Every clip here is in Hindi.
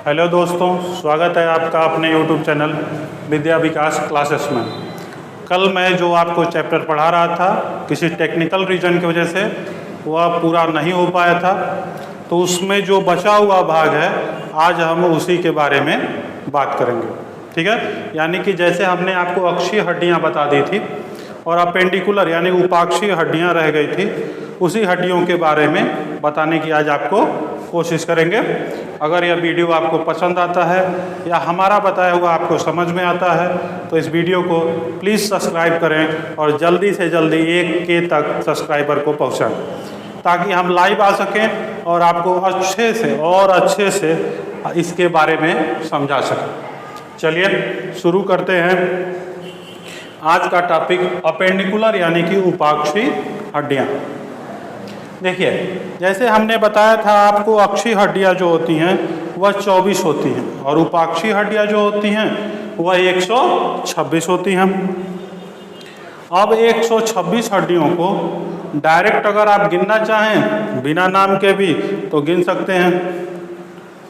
हेलो दोस्तों, स्वागत है आपका अपने YouTube चैनल विद्या विकास क्लासेस में। कल मैं जो आपको चैप्टर पढ़ा रहा था, किसी टेक्निकल रीजन की वजह से वह पूरा नहीं हो पाया था, तो उसमें जो बचा हुआ भाग है आज हम उसी के बारे में बात करेंगे। ठीक है, यानी कि जैसे हमने आपको अक्षीय हड्डियाँ बता दी थी और अपेंडिकुलर यानी उपाक्षीय हड्डियाँ रह गई थी, उसी हड्डियों के बारे में बताने की आज आपको कोशिश करेंगे। अगर यह वीडियो आपको पसंद आता है या हमारा बताया हुआ आपको समझ में आता है तो इस वीडियो को प्लीज़ सब्सक्राइब करें और जल्दी से जल्दी 1K तक सब्सक्राइबर को पहुंचाएं, ताकि हम लाइव आ सकें और आपको अच्छे से इसके बारे में समझा सकें। चलिए शुरू करते हैं। आज का टॉपिक अपेंडिकुलर यानी कि उपाक्षीय हड्डियाँ। देखिए, जैसे हमने बताया था आपको, अक्षीय हड्डियाँ जो होती हैं वह 24 होती हैं और उपाक्षीय हड्डियाँ जो होती हैं वह 126 होती हैं। अब 126 हड्डियों को डायरेक्ट अगर आप गिनना चाहें बिना नाम के भी तो गिन सकते हैं।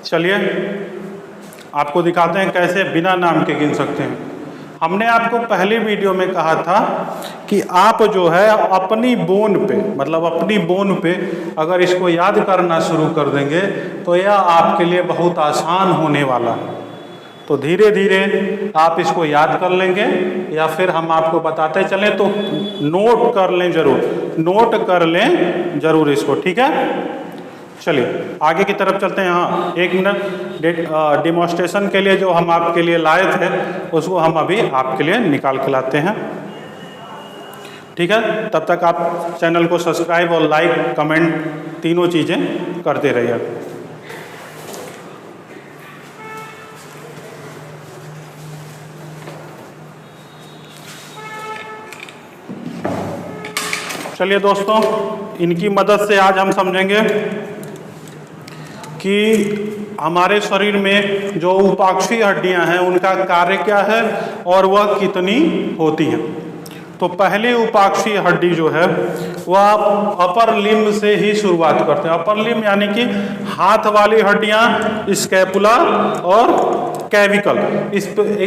चलिए आपको दिखाते हैं कैसे बिना नाम के गिन सकते हैं। हमने आपको पहली वीडियो में कहा था कि आप जो है अपनी बोन पे, मतलब अपनी बोन पे अगर इसको याद करना शुरू कर देंगे तो यह आपके लिए बहुत आसान होने वाला है। तो धीरे धीरे आप इसको याद कर लेंगे या फिर हम आपको बताते चलें तो नोट कर लें जरूर इसको। ठीक है, चलिए आगे की तरफ चलते हैं। हाँ, 1 मिनट डिमॉन्स्ट्रेशन के लिए जो हम आपके लिए लाए थे उसको हम अभी आपके लिए निकाल के लाते हैं। ठीक है, तब तक आप चैनल को सब्सक्राइब और लाइक कमेंट तीनों चीज़ें करते रहिए। चलिए दोस्तों, इनकी मदद से आज हम समझेंगे कि हमारे शरीर में जो उपाक्षीय हड्डियां हैं उनका कार्य क्या है और वह कितनी होती हैं। तो पहली उपाक्षीय हड्डी जो है वह अपर लिम्ब से ही शुरुआत करते हैं। अपर लिम्ब यानी कि हाथ वाली हड्डियां स्कैपुला और कैविकल,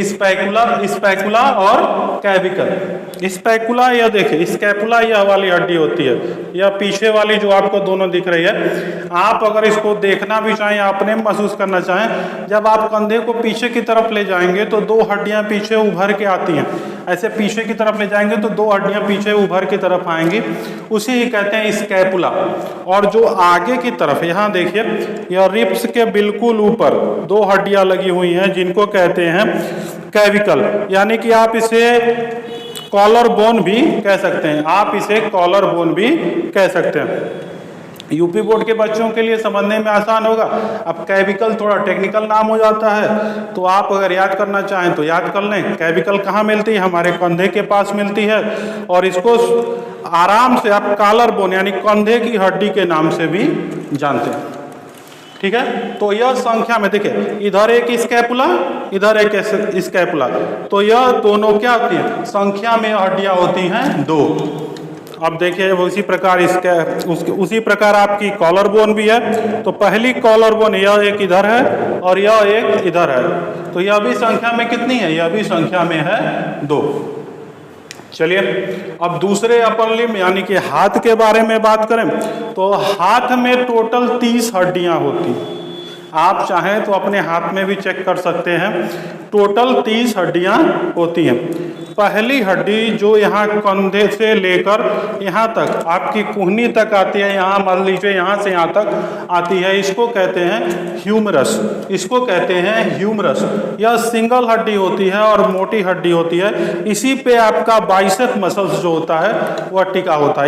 स्पैकुला और कैविकल। स्पैकुला यह देखिए, स्कैपुला यह वाली हड्डी होती है, यह पीछे वाली जो आपको दोनों दिख रही है। आप अगर इसको देखना भी चाहें, अपने महसूस करना चाहें, जब आप कंधे को पीछे की तरफ ले जाएंगे तो 2 हड्डियां पीछे उभर के आती हैं। ऐसे पीछे की तरफ ले जाएंगे तो 2 हड्डियां पीछे उभर की तरफ आएंगी, उसी ही कहते हैं स्कैपुला। और जो आगे की तरफ, यहाँ देखिए, यह रिब्स के बिल्कुल ऊपर 2 हड्डियां लगी हुई हैं जिनको कहते हैं कैविकल, यानी कि आप इसे कॉलर बोन भी कह सकते हैं। यूपी बोर्ड के बच्चों के लिए समझने में आसान होगा। अब कैविकल थोड़ा टेक्निकल नाम हो जाता है, तो आप अगर याद करना चाहें तो याद कर लें। कैविकल कहाँ मिलती है? हमारे कंधे के पास मिलती है, और इसको आराम से आप कॉलर बोन यानी कंधे की हड्डी के नाम से भी जानते हैं। ठीक है, तो यह संख्या में देखिए, इधर एक स्कैपुला, इधर एक स्कैपुला, तो यह दोनों क्या होती है? संख्या में हड्डियां होती हैं 2। अब देखिए उसी प्रकार आपकी कॉलर बोन भी है। तो पहली कॉलर बोन यह एक इधर है और यह एक इधर है, तो यह भी संख्या में कितनी है? यह भी संख्या में है 2। चलिए अब दूसरे अपर लिम्ब यानी कि हाथ के बारे में बात करें तो हाथ में टोटल 30 हड्डियां होती हैं। आप चाहें तो अपने हाथ में भी चेक कर सकते हैं, टोटल 30 हड्डियां होती हैं। पहली हड्डी जो यहाँ कंधे से लेकर यहाँ तक आपकी कुहनी तक आती है, यहाँ मान लीजिए यहाँ से यहाँ तक आती है, इसको कहते हैं ह्यूमरस। यह सिंगल हड्डी होती है और मोटी हड्डी होती है। इसी पे आपका बाइसेप मसल्स जो होता है वह टिका होता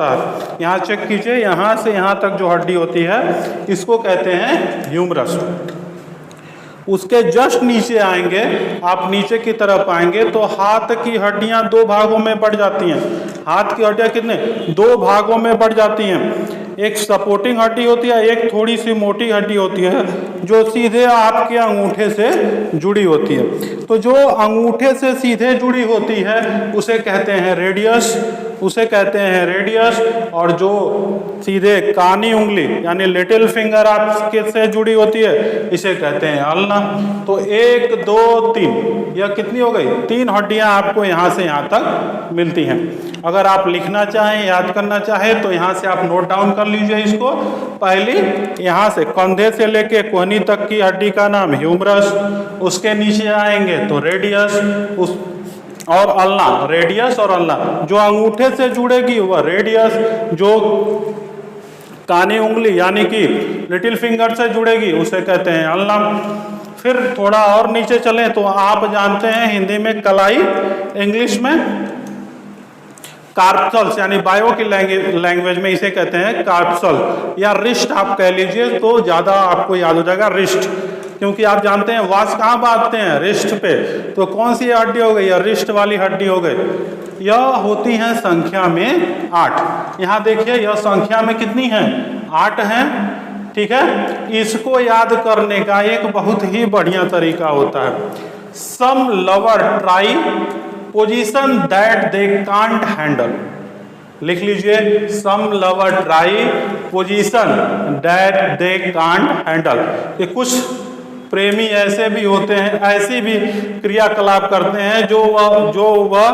है। यहाँ चेक कीजिए, यहाँ से यहाँ तक जो हड्डी होती है इसको कहते हैं ह्यूमरस। उसके जस्ट नीचे आएंगे, आप नीचे की तरफ आएंगे तो हाथ की हड्डियां 2 भागों में बढ़ जाती हैं। हाथ की हड्डियां कितने? 2 भागों में बढ़ जाती हैं। एक सपोर्टिंग हड्डी होती है, एक थोड़ी सी मोटी हड्डी होती है जो सीधे आपके अंगूठे से जुड़ी होती है। तो जो अंगूठे से सीधे जुड़ी होती है उसे कहते हैं रेडियस, उसे कहते हैं रेडियस, और जो सीधे कानी उंगली यानी लिटिल फिंगर आपके से जुड़ी होती है इसे कहते हैं अल्ना। तो 1 2 3 यह कितनी हो गई? 3 हड्डियां आपको यहाँ से यहाँ तक मिलती हैं। अगर आप लिखना चाहें, याद करना चाहें तो यहाँ से आप नोट डाउन कर लीजिए इसको। पहली यहाँ से कंधे से लेके कोहनी तक की हड्डी का नाम ह्यूमरस, उसके नीचे आएंगे तो रेडियस, उस और अल्ना, रेडियस और अल्ना। जो अंगूठे से जुड़ेगी वह रेडियस, जो कानी उंगली यानी कि लिटिल फिंगर से जुड़ेगी उसे कहते हैं अल्ना। फिर थोड़ा और नीचे चलें तो आप जानते हैं हिंदी में कलाई, इंग्लिश में कार्पसल्स, यानी बायो की लैंग्वेज में इसे कहते हैं कार्पसल, या रिस्ट आप कह लीजिए तो ज़्यादा आपको याद हो जाएगा, रिस्ट। क्योंकि आप जानते हैं वास कहाँ बांधते हैं? रिस्ट पे। तो कौन सी हड्डी हो गई? यह रिस्ट वाली हड्डी हो गई। यह होती है संख्या में 8। यहाँ देखिए यह संख्या में कितनी है? 8 हैं। ठीक है, इसको याद करने का एक बहुत ही बढ़िया तरीका होता है। Some lover try position that they can't handle. लिख लीजिए, some lover try position that they can't handle. ये कुछ प्रेमी ऐसे भी होते हैं, ऐसी भी क्रियाकलाप करते हैं जो वह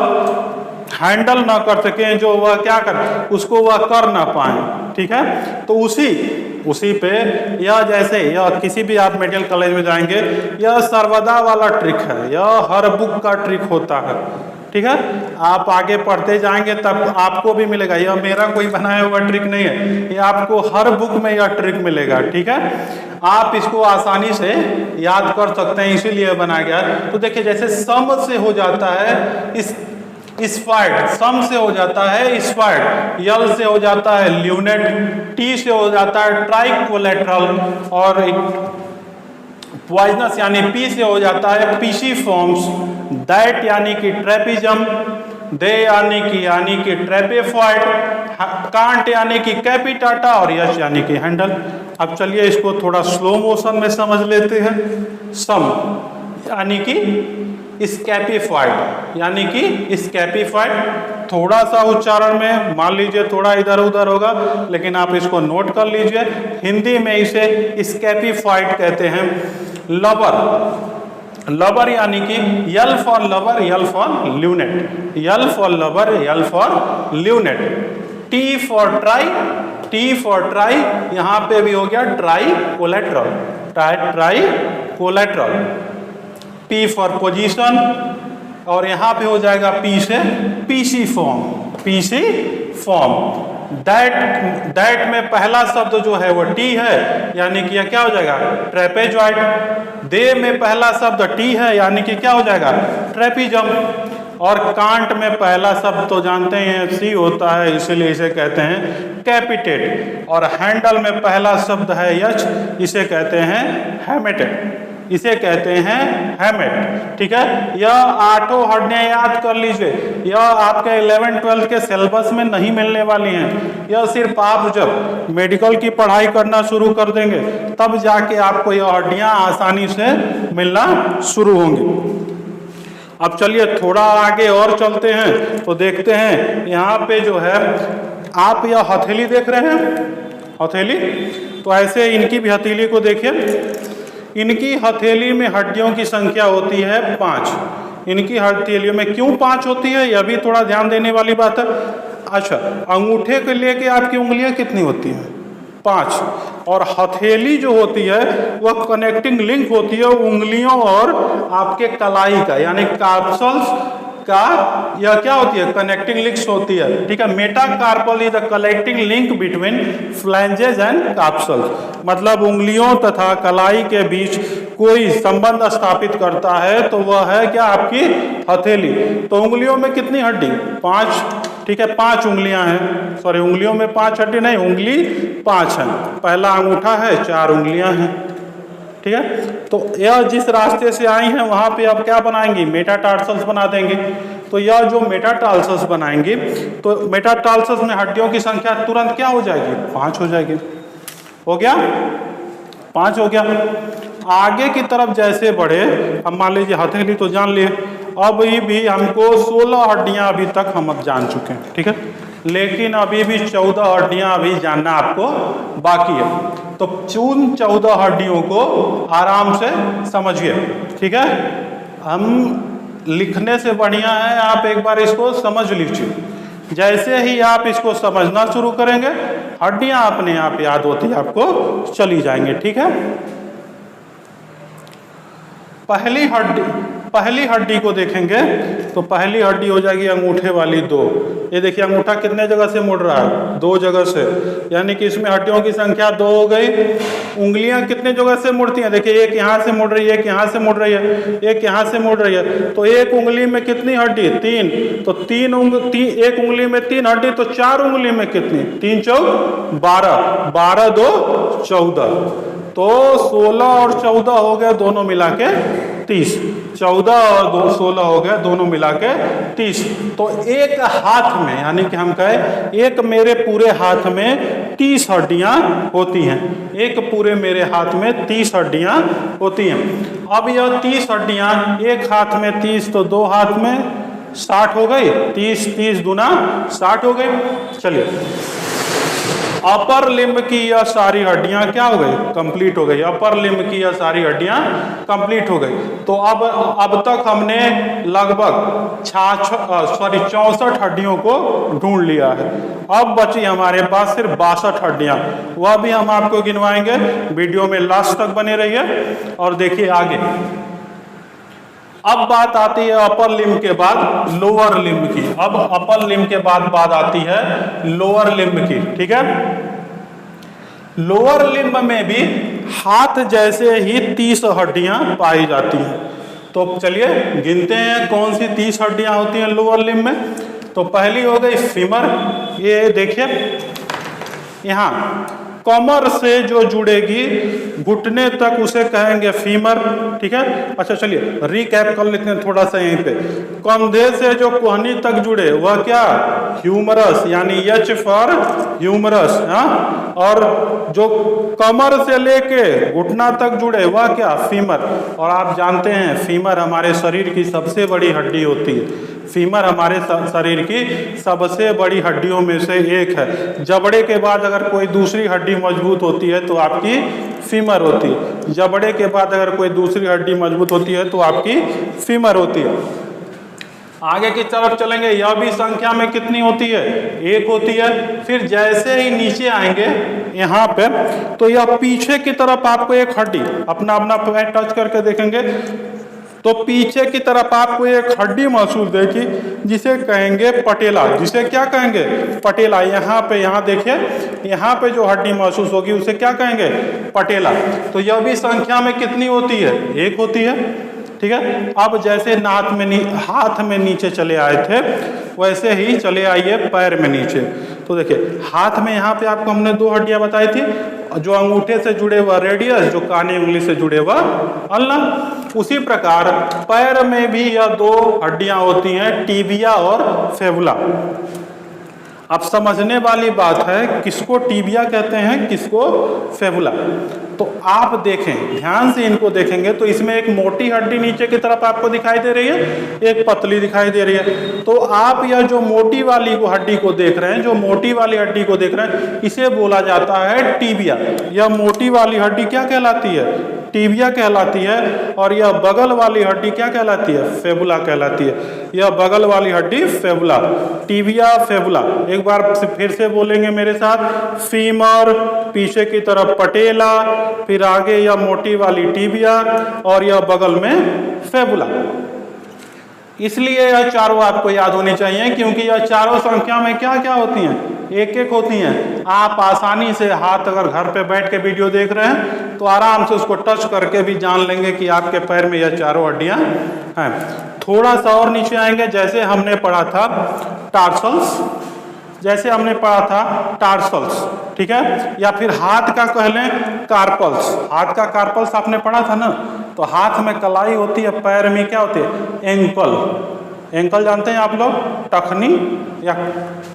हैंडल ना कर सकें, जो वह क्या कर उसको वह कर ना पाए। ठीक है, तो उसी पे यह, जैसे यह किसी भी आप मेडिकल कॉलेज में जाएंगे, यह सर्वदा वाला ट्रिक है, यह हर बुक का ट्रिक होता है। ठीक है, आप आगे पढ़ते जाएंगे तब आपको भी मिलेगा। यह मेरा कोई बनाया हुआ ट्रिक नहीं है, ये आपको हर बुक में यह ट्रिक मिलेगा। ठीक है, आप इसको आसानी से याद कर सकते हैं, इसीलिए बनाया गया। तो देखिए, जैसे सम से हो जाता है स्पाइड, सम से हो जाता है स्पाइड, यल से हो जाता है ल्यूनेट, टी से हो जाता है ट्राइकोलेटरल, और पॉइजनस यानी पी से हो जाता है पीसीफॉर्म्स, दैट यानी कि ट्रेपिजम, दे यानी कि ट्रेपेफॉइड, कांट यानी कि कैपिटाटा, और यश यानी कि हैंडल। अब चलिए इसको थोड़ा स्लो मोशन में समझ लेते हैं। सम यानी कि स्कैपिफॉइड, यानी कि स्कैपिफॉइड, थोड़ा सा उच्चारण में मान लीजिए थोड़ा इधर उधर होगा, लेकिन आप इसको नोट कर लीजिए। हिंदी में इसे स्कैपिफॉइड कहते हैं। लवर, लवर यानी कि L for lover, L for lunate, L for lover, L for lunate. T for try, T for try, यहाँ पे भी हो गया triquetral, triquetral. P for position, और यहाँ पे हो जाएगा पी से pisiform, pisiform. That में पहला शब्द जो है वो टी है, यानी कि यह क्या हो जाएगा? ट्रेपेजॉइड। दे में पहला शब्द टी है, यानी कि क्या हो जाएगा? ट्रेपिजम। और कांट में पहला शब्द तो जानते हैं सी होता है, इसीलिए इसे कहते हैं कैपिटेट। और हैंडल में पहला शब्द है यच, इसे कहते हैं हैमेटेट, इसे कहते हैं हैमेट। ठीक है, यह 8 हड्डियां याद कर लीजिए, यह आपके 11-12 के सिलेबस में नहीं मिलने वाली हैं। यह सिर्फ आप जब मेडिकल की पढ़ाई करना शुरू कर देंगे तब जाके आपको यह हड्डियां आसानी से मिलना शुरू होंगी। अब चलिए थोड़ा आगे और चलते हैं तो देखते हैं यहाँ पे जो है, आप यह हथेली देख रहे हैं, हथेली, तो ऐसे इनकी भी हथेली को देखिए। इनकी हथेली में हड्डियों की संख्या होती है 5। इनकी हथेलियों में क्यों 5 होती है, यह भी थोड़ा ध्यान देने वाली बात है। अच्छा, अंगूठे को लेके आपकी उंगलियां कितनी होती हैं? 5। और हथेली जो होती है वह कनेक्टिंग लिंक होती है उंगलियों और आपके कलाई का, यानी कार्पल्स का, यह क्या होती है? कनेक्टिंग लिंक्स होती है। ठीक है, metacarpal is the connecting link between flanges and carpals, मतलब उंगलियों तथा कलाई के बीच कोई संबंध स्थापित करता है तो वह है क्या? आपकी हथेली। तो उंगलियों में कितनी हड्डी? 5। ठीक है, 5 उंगलियां हैं, सॉरी उंगलियों में 5 हड्डी नहीं, उंगली 5 है। पहला अंगूठा है, 4 उंगलियां हैं। ठीक है, तो यह जिस रास्ते से आई हैं वहां पे अब क्या बनाएंगी? मेटाटार्सल्स बना देंगे। तो यह जो मेटाटार्सल्स बनाएंगे, तो मेटाटार्सल्स में हड्डियों की संख्या तुरंत क्या हो जाएगी? 5 हो जाएगी। हो गया? 5 हो गया। आगे की तरफ जैसे बढ़े, अब मान लीजिए हथेली तो जान लिए, अभी भी हमको 16 हड्डियां अभी तक हम जान चुके हैं, ठीक है, लेकिन अभी भी 14 हड्डियां अभी जानना आपको बाकी है। तो उन 14 हड्डियों को आराम से समझिए, ठीक है। हम लिखने से बढ़िया है आप एक बार इसको समझ लीजिए। जैसे ही आप इसको समझना शुरू करेंगे हड्डियां अपने आप याद होती आपको चली जाएंगी, ठीक है। पहली हड्डी को देखेंगे तो पहली हड्डी हो जाएगी अंगूठे वाली 2। ये देखिए अंगूठा कितने जगह से मुड़ रहा है, 2 जगह से, यानी कि इसमें हड्डियों की संख्या 2 हो गई। उंगलियां कितने जगह से मुड़ती हैं, देखिए एक यहाँ से मुड़ रही है, एक यहाँ से मुड़ रही है, एक यहाँ से मुड़ रही है। तो एक उंगली में कितनी हड्डी, 3। तो एक उंगली में 3 हड्डी, तो 4 उंगली में कितनी, 3 चौक 12, 12 2 14, तो 16 और 14 हो गए दोनों मिला के 30, 14 और 16 हो गए दोनों मिला के 30। तो एक हाथ में, यानी कि हम कहें एक मेरे पूरे हाथ में 30 हड्डियां होती हैं, एक पूरे मेरे हाथ में 30 हड्डियां होती हैं। अब यह 30 हड्डियां, एक हाथ में 30 तो 2 हाथ में 60 हो गई, 30 30 दूना 60 हो गई। चलिए अपर लिम्ब की यह सारी हड्डियां क्या हो गई, कंप्लीट हो गई। अपर लिम्ब की यह सारी हड्डियां कंप्लीट हो गई। तो अब तक हमने लगभग 64 हड्डियों को ढूंढ लिया है। अब बची हमारे पास सिर्फ 62 हड्डियां, वह भी हम आपको गिनवाएंगे। वीडियो में लास्ट तक बने रहिए और देखिए आगे। अब बात आती है अपर लिम्ब के बाद लोअर लिम्ब की। अब अपर लिम्ब के बाद बात आती है लोअर लिम्ब की, ठीक है। लोअर लिम्ब में भी हाथ जैसे ही 30 हड्डियां पाई जाती हैं। तो चलिए गिनते हैं कौन सी 30 हड्डियां होती हैं लोअर लिम्ब में। तो पहली हो गई फीमर, ये देखिए यहाँ कमर से जो जुड़ेगी घुटने तक उसे कहेंगे फीमर, ठीक है। अच्छा चलिए रिकैप कर लेते हैं थोड़ा सा यहीं पे। कंधे से जो कोहनी तक जुड़े वह क्या, ह्यूमरस, यानी एच फॉर ह्यूमरस, हाँ। और जो कमर से लेके घुटना तक जुड़े वह क्या, फीमर। और आप जानते हैं फीमर हमारे शरीर की सबसे बड़ी हड्डी होती है। फीमर हमारे शरीर की सबसे बड़ी हड्डियों में से एक है। जबड़े के बाद अगर कोई दूसरी हड्डी मजबूत होती है तो आपकी फीमर होती है। जबड़े के बाद अगर कोई दूसरी हड्डी मजबूत होती है तो आपकी फीमर होती है। आगे की तरफ चलेंगे, यह भी संख्या में कितनी होती है, 1 होती है। फिर जैसे ही नीचे आएंगे यहाँ पे तो यह पीछे की तरफ आपको एक हड्डी, अपना अपना पैर टच करके देखेंगे तो पीछे की तरफ आपको एक हड्डी महसूस देगी जिसे कहेंगे पटेला। जिसे क्या कहेंगे, पटेला। यहाँ पे, यहाँ देखिए, यहाँ पे जो हड्डी महसूस होगी उसे क्या कहेंगे, पटेला। तो यह भी संख्या में कितनी होती है, 1 होती है, ठीक है। अब जैसे हाथ में नीचे चले आए थे वैसे ही चले आइए पैर में नीचे। तो देखिए हाथ में यहाँ पे आपको हमने 2 हड्डियां बताई थी, जो अंगूठे से जुड़े हुआ रेडियस, जो कानी उंगली से जुड़े हुआ अल्ना। उसी प्रकार पैर में भी यह 2 हड्डियां होती हैं, टिबिया और फेबुला। अब समझने वाली बात है किसको टिबिया कहते हैं, किसको फेबुला। तो आप देखें ध्यान से, इनको देखेंगे तो इसमें एक मोटी हड्डी नीचे की तरफ आपको दिखाई दे रही है, एक पतली दिखाई दे रही है। तो आप यह जो मोटी वाली हड्डी को देख रहे हैं, जो मोटी वाली हड्डी को देख रहे हैं, इसे बोला जाता है टिबिया। यह मोटी वाली हड्डी क्या कहलाती है, टिबिया कहलाती है। और यह बगल वाली हड्डी क्या कहलाती है, फेबुला कहलाती है। यह बगल वाली हड्डी फेबुला, टिबिया फेबुला। एक बार फिर से बोलेंगे मेरे साथ, फीमर, पीछे की तरफ पटेला, फिर आगे यह मोटी वाली टिबिया और यह बगल में फेबुला। इसलिए यह चारों आपको याद होनी चाहिए क्योंकि यह चारों संख्या में क्या क्या होती हैं, 1-1 होती हैं। आप आसानी से हाथ अगर घर पे बैठ के वीडियो देख रहे हैं तो आराम से उसको टच करके भी जान लेंगे कि आपके पैर में यह चारों हड्डियां हैं। थोड़ा सा और नीचे आएंगे, जैसे हमने पढ़ा था टार्सल्स, जैसे हमने पढ़ा था टार्सल्स, ठीक है। या फिर हाथ का कह लें कार्पल्स। हाथ का कार्पल्स आपने पढ़ा था ना। तो हाथ में कलाई होती है, पैर में क्या होती है, एंकल। एंकल जानते हैं आप लोग, टखनी या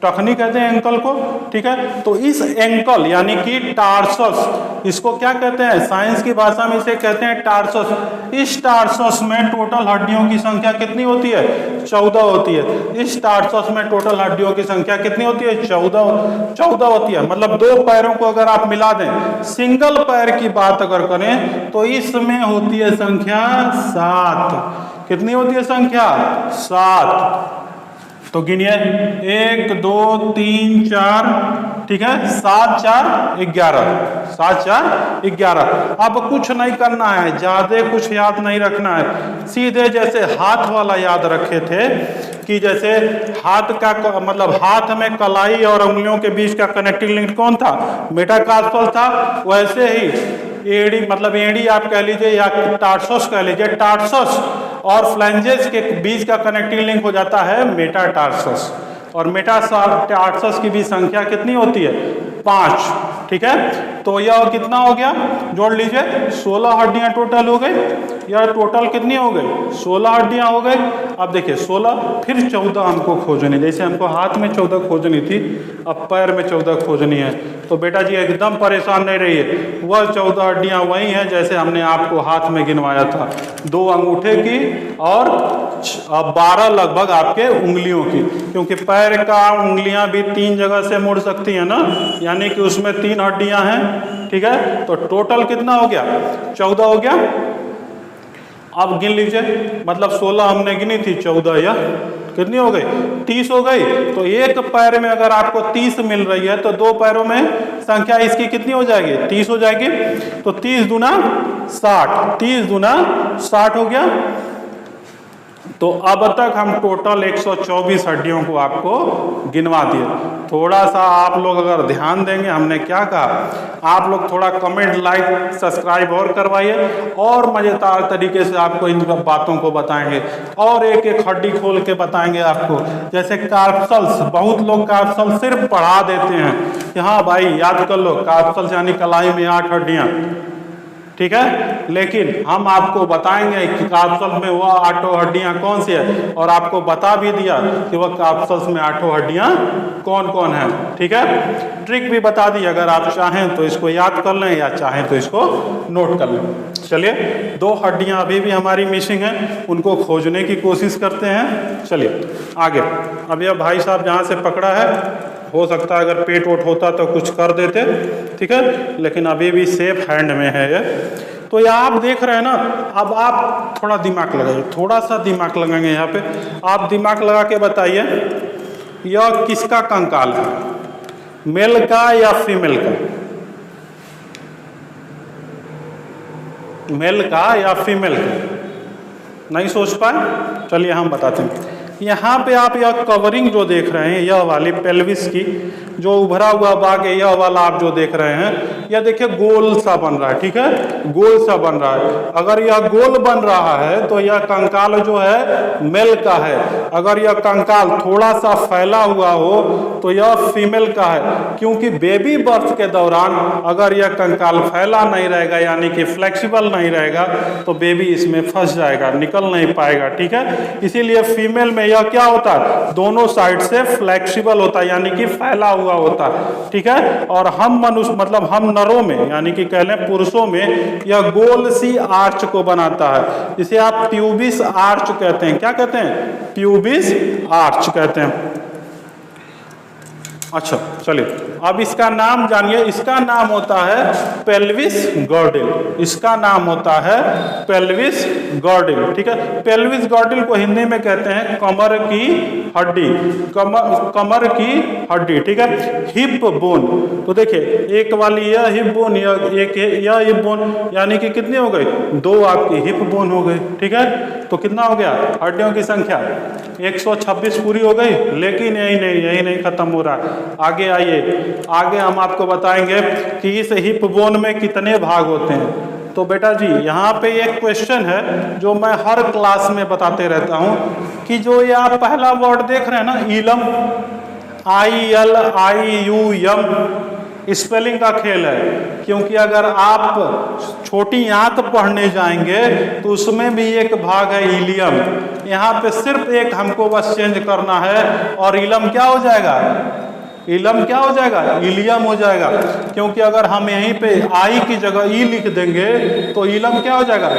टखनी कहते हैं एंकल को, ठीक है। तो इस एंकल यानी कि टार्सस, इसको क्या कहते हैं, साइंस की भाषा में इसे कहते हैं टार्सस। इस टार्सस में टोटल हड्डियों की संख्या कितनी होती है, 14 होती है। इस टार्सस में टोटल हड्डियों की संख्या कितनी होती है, 14 होती है। मतलब दो पैरों को अगर आप मिला दें, सिंगल पैर की बात अगर करें तो इसमें होती है संख्या 7। कितनी होती है संख्या, 7। तो गिनिए 1 2 3 4, ठीक है, 7 4 11, 7 4 11। अब कुछ नहीं करना है, ज्यादा कुछ याद नहीं रखना है, सीधे जैसे हाथ वाला याद रखे थे कि जैसे हाथ का मतलब हाथ में कलाई और उंगलियों के बीच का कनेक्टिंग लिंक कौन था, मेटाकार्पल था। वैसे ही एड़ी मतलब एड़ी आप कह लीजिए या टार्सस कह लीजिए, टार्सस और फ्लैंजेस के बीच का कनेक्टिंग लिंक हो जाता है मेटाटार्सस। और मेटाटार्सस की भी संख्या कितनी होती है, 5, ठीक है। तो यह कितना हो गया, जोड़ लीजिए, 16 हड्डियां टोटल हो गई। यह टोटल कितनी हो गई, 16 हड्डियां हो गई। अब देखिए 16 फिर 14 हमको खोजनी, जैसे हमको हाथ में 14 खोजनी थी, अब पैर में 14 खोजनी है। तो बेटा जी एकदम परेशान नहीं रहिए, वह 14 हड्डियां वही हैं जैसे हमने आपको हाथ में गिनवाया था, 2 अंगूठे की और 12 लगभग आपके उंगलियों की, क्योंकि पैर का उंगलियां भी 3 जगह से मुड़ सकती हैं ना, यानी कि उसमें 3 हड्डियां हैं, ठीक है। तो टोटल कितना हो गया, 14 हो गया। अब गिन लीजिए, मतलब 16 हमने गिनी थी, 14 या कितनी हो गई, 30 हो गई। तो एक पैर में अगर आपको 30 मिल रही है तो 2 पैरों में संख्या इसकी कितनी हो जाएगी, 30 हो जाएगी। तो 30 दूना 60, 30 दूना 60 हो गया। तो अब तक हम टोटल 124 हड्डियों को आपको गिनवा दिए। थोड़ा सा आप लोग अगर ध्यान देंगे, हमने क्या कहा, आप लोग थोड़ा कमेंट लाइक सब्सक्राइब और करवाइए, और मज़ेदार तरीके से आपको इन बातों को बताएंगे और एक एक हड्डी खोल के बताएंगे आपको। जैसे कार्पसल्स, बहुत लोग कार्पसल्स सिर्फ पढ़ा देते हैं कि हाँ भाई याद कर लो, कार्पसल्स यानी कलाई में 8 हड्डियाँ, ठीक है। लेकिन हम आपको बताएंगे कि कार्पसल्स में वह 8 हड्डियां कौन सी है, और आपको बता भी दिया कि वह कार्पसल्स में 8 हड्डियां कौन कौन है, ठीक है। ट्रिक भी बता दी, अगर आप चाहें तो इसको याद कर लें या चाहें तो इसको नोट कर लें। चलिए 2 हड्डियां अभी भी हमारी मिसिंग हैं, उनको खोजने की कोशिश करते हैं। चलिए आगे। अब यह भाई साहब जहाँ से पकड़ा है, हो सकता है अगर पेट वोट होता तो कुछ कर देते, ठीक है, लेकिन अभी भी सेफ हैंड में है ये। तो ये आप देख रहे हैं ना, अब आप थोड़ा दिमाग लगाइए, थोड़ा सा दिमाग लगाएंगे यहाँ पे। आप दिमाग लगा के बताइए यह किसका कंकाल है, मेल का या फीमेल का, मेल का या फीमेल का, नहीं सोच पाए। चलिए हम बताते हैं। यहाँ पे आप यह कवरिंग जो देख रहे हैं, यह वाली पेल्विस की जो उभरा हुआ भाग है, यह वाला आप जो देख रहे हैं, यह देखिए गोल सा बन रहा है, ठीक है, गोल सा बन रहा है। अगर यह गोल बन रहा है तो यह कंकाल जो है मेल का है। अगर यह कंकाल थोड़ा सा फैला हुआ हो तो यह फीमेल का है, क्योंकि बेबी बर्थ के दौरान अगर यह कंकाल फैला नहीं रहेगा, यानी कि फ्लेक्सिबल नहीं रहेगा, तो बेबी इसमें फंस जाएगा, निकल नहीं पाएगा, ठीक है। इसीलिए फीमेल में यह क्या होता है, दोनों साइड से फ्लेक्सिबल होता है, यानी कि फैला हुआ होता है, ठीक है। और हम मनुष्य मतलब हम नरों में, यानी कि कह लें पुरुषों में, यह गोल सी आर्च को बनाता है, जिसे आप प्यूबिस आर्च कहते हैं। क्या कहते हैं, प्यूबिस आर्च कहते हैं। अच्छा चलिए, अब इसका नाम जानिए। इसका नाम होता है पेल्विस गॉर्डिल, इसका नाम होता है पेल्विस गॉर्डिल, ठीक है। पेल्विस गॉर्डिल को हिंदी में कहते हैं कमर की हड्डी, कमर की हड्डी, ठीक है। हिप बोन, तो देखिए एक वाली यह हिप बोन, यह हिप बोन, यानी कि कितनी हो गई, 2 आपकी हिप बोन हो गई, ठीक है। तो कितना हो गया, हड्डियों की संख्या 126 पूरी हो गई। लेकिन यही नहीं खत्म हो रहा, आगे आइए। आगे हम आपको बताएंगे कि इस हिप बोन में कितने भाग होते हैं। तो बेटा जी यहाँ पे एक क्वेश्चन है जो मैं हर क्लास में बताते रहता हूँ कि जो ये आप पहला वर्ड देख रहे हैं ना, इलम, ILIUM, स्पेलिंग का खेल है, क्योंकि अगर आप छोटी आंत पढ़ने जाएंगे तो उसमें भी एक भाग है इलियम। यहाँ पे सिर्फ एक हमको बस चेंज करना है और इलम क्या हो जाएगा, इलम क्या हो जाएगा, इलियम हो जाएगा। क्योंकि अगर हम यहीं पे आई की जगह ई लिख देंगे तो इलम क्या हो जाएगा,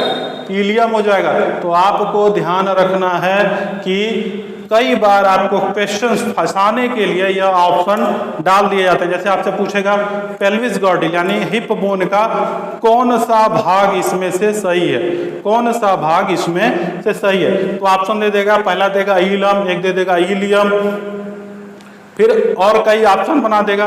इलियम हो जाएगा। तो आपको ध्यान रखना है कि कई बार आपको क्वेश्चंस फंसाने के लिए यह ऑप्शन डाल दिए जाते हैं। जैसे आपसे पूछेगा पेल्विस गॉर्डिल यानी हिप बोन का कौन सा भाग इसमें से सही है, कौन सा भाग इसमें से सही है, तो ऑप्शन दे देगा, पहला देगा इलम, एक दे देगा इलियम, फिर और कई ऑप्शन बना देगा।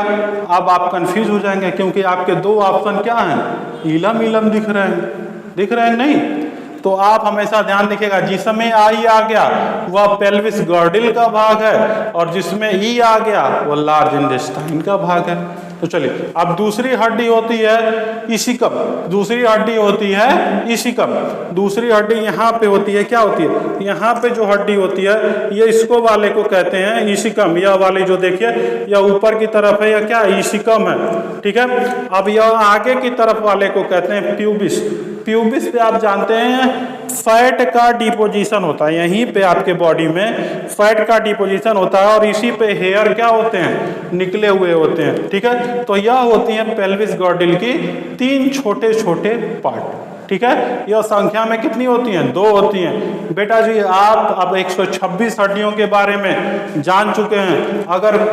अब आप कंफ्यूज हो जाएंगे क्योंकि आपके दो ऑप्शन क्या हैं, इलम इलम दिख रहे हैं, दिख रहे हैं नहीं। तो आप हमेशा ध्यान रखिएगा, जिसमें आई आ गया वह पेल्विस गॉर्डिल का भाग है और जिसमें ई आ गया वह लार्ज इंटेस्टाइन का भाग है। तो चलिए, अब दूसरी हड्डी होती है इसिकम, दूसरी हड्डी होती है इसिकम, दूसरी हड्डी यहाँ पे होती है, क्या होती है, यहाँ पे जो हड्डी होती है ये इसको वाले को कहते हैं इसिकम। यह वाले जो देखिए यह ऊपर की तरफ है, यह क्या है, इसिकम है, ठीक है। अब यह आगे की तरफ वाले को कहते हैं प्यूबिस। प्यूबिस पे आप जानते हैं फैट का डिपोजिशन होता है, यहीं पे आपके बॉडी में फैट का डिपोजिशन होता है और इसी पे हेयर क्या होते हैं, निकले हुए होते हैं, ठीक है। तो यह होती है पेल्विस गॉर्डिल की तीन छोटे छोटे पार्ट, ठीक है। यह संख्या में कितनी होती हैं, दो होती हैं। बेटा जी आप अब 126 हड्डियों के बारे में जान चुके हैं। अगर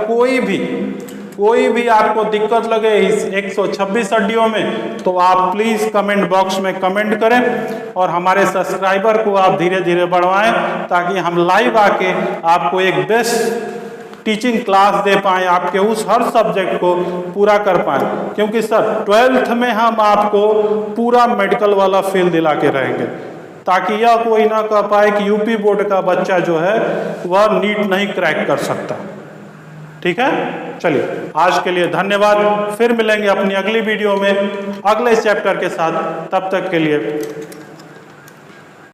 कोई भी आपको दिक्कत लगे इस 126 हड्डियों में तो आप प्लीज कमेंट बॉक्स में कमेंट करें और हमारे सब्सक्राइबर को आप धीरे धीरे बढ़वाएं ताकि हम लाइव आके आपको एक बेस्ट टीचिंग क्लास दे पाएं, आपके उस हर सब्जेक्ट को पूरा कर पाएं। क्योंकि सर 12th में हम आपको पूरा मेडिकल वाला फील दिला के रहेंगे ताकि यह कोई ना कह पाए कि यूपी बोर्ड का बच्चा जो है वह नीट नहीं क्रैक कर सकता, ठीक है। चलिए आज के लिए धन्यवाद, फिर मिलेंगे अपनी अगली वीडियो में अगले चैप्टर के साथ, तब तक के लिए